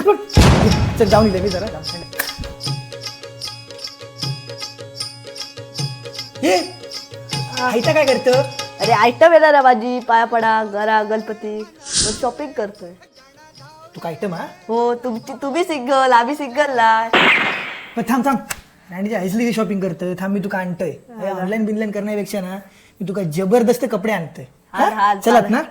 चल जाऊन मी जरा हे आयता काय करतं? अरे आयटम येणार ना माझी पाया पडा घरा गणपती शॉपिंग करतोय. तू काय आयटम हा? हो तुम्ही सिंगल आम्ही सिंगल ला. थांब राणीच्या आईसली शॉपिंग करतं. थांब मी तुका आणतोय. ऑनलाईन बिनलाईन करण्यापेक्षा ना मी तुका जबरदस्त कपडे आणतोय. चलत ना.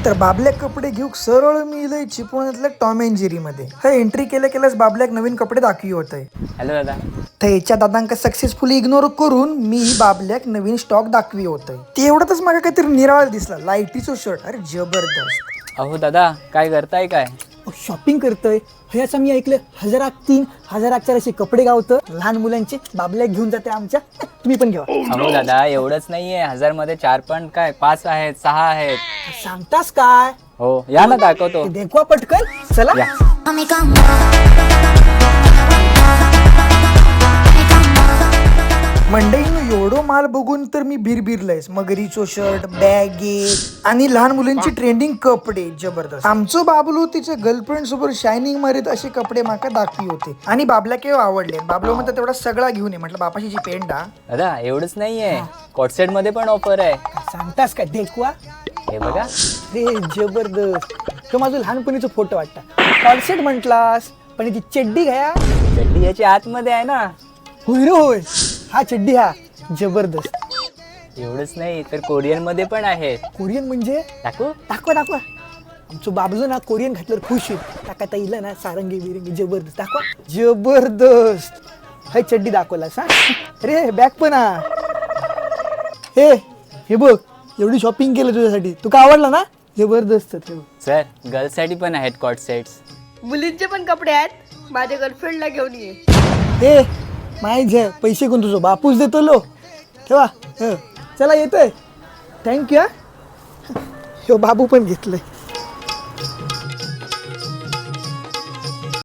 तर बाबल्याक कपडे घेऊ सरळ मी इलय चिपळूणातल्या टॉम अँड जेरी मध्ये. हे एंट्री केल्याच बाबल्याक नवीन कपडे दाखवी होतय. हॅलो दादा. थंयच्या दादांका सक्सेसफुली इग्नोर करून मी बाबल्याक नवीन स्टॉक दाखवी होतय. ते एवढंच मला काहीतरी निराळ दिसला. लाईटीचो शर्ट. अरे जबरदस्त. अहो दादा काय करताय काय? शॉपिंग करतोय. हे असं मी ऐकलं 1003, 1004 असे कपडे गावतं लहान मुलांचे. बाबल्याक घेऊन जाते आमच्या. तुम्ही पण घ्या. अहो दादा एवढंच नाहीये. 1000 मध्ये 4 पण काय 5 आहेत 6 आहेत. सांगतास काय? हो या ना दाखवतो. देखवा पटकन. चला या. मंडईनं एवढं माल बघून तर मी भिरभिरलंयस. मगरीचो शर्ट, बॅगे आणि लहान मुलांची ट्रेंडिंग कपडे जबरदस्त. आमचं बाबलू तिच्या गर्लफ्रेंड सोबत शायनिंग मारीत असे कपडे माका दाखवी होते आणि बाबला केव्हा आवडले. बाबलो म्हणतात तेवढा सगळा घेऊन ये. म्हटलं बापाची जी पेंट हा. दादा एवढंच नाहीये. कॉटसेट मध्ये पण ऑफर आहे. सांगतास काय? देखवा. हे बघा. रे जबरदस्त. तो माझा लहानपणीचा फोटो वाटता. कॉर्सेट म्हटलास पण याची चड्डी घ्या. चड्डी याची आतमध्ये आहे ना. होय रे होय. हा चड्डी हा जबरदस्त. एवढंच नाही तर कोरियन मध्ये पण आहेत. कोरियन म्हणजे? दाखवा. आमचं बाबलो ना कोरियन घातल्यावर खुश होईल. टाका येईल ना सारंगी बिरंगी. जबरदस्त. दाखवा. जबरदस्त. हाय चड्डी दाखवलास हा. अरे बॅग पण हा. हे बघ एवढी शॉपिंग केलं तुझ्यासाठी. तुका आवडला ना? जबरदस्त. सर गर्ल्स साठी पण आहेत कॉट सेट्स. मुलींचे पण कपडे आहेत. माझ्या गर्लफ्रेंडला घेऊन ये. हे माहीत पैसे कोण तुझं बापूस देतो लो. ठेवा. चला येतोय. थँक्यू हा. बाबू पण घेतलंय.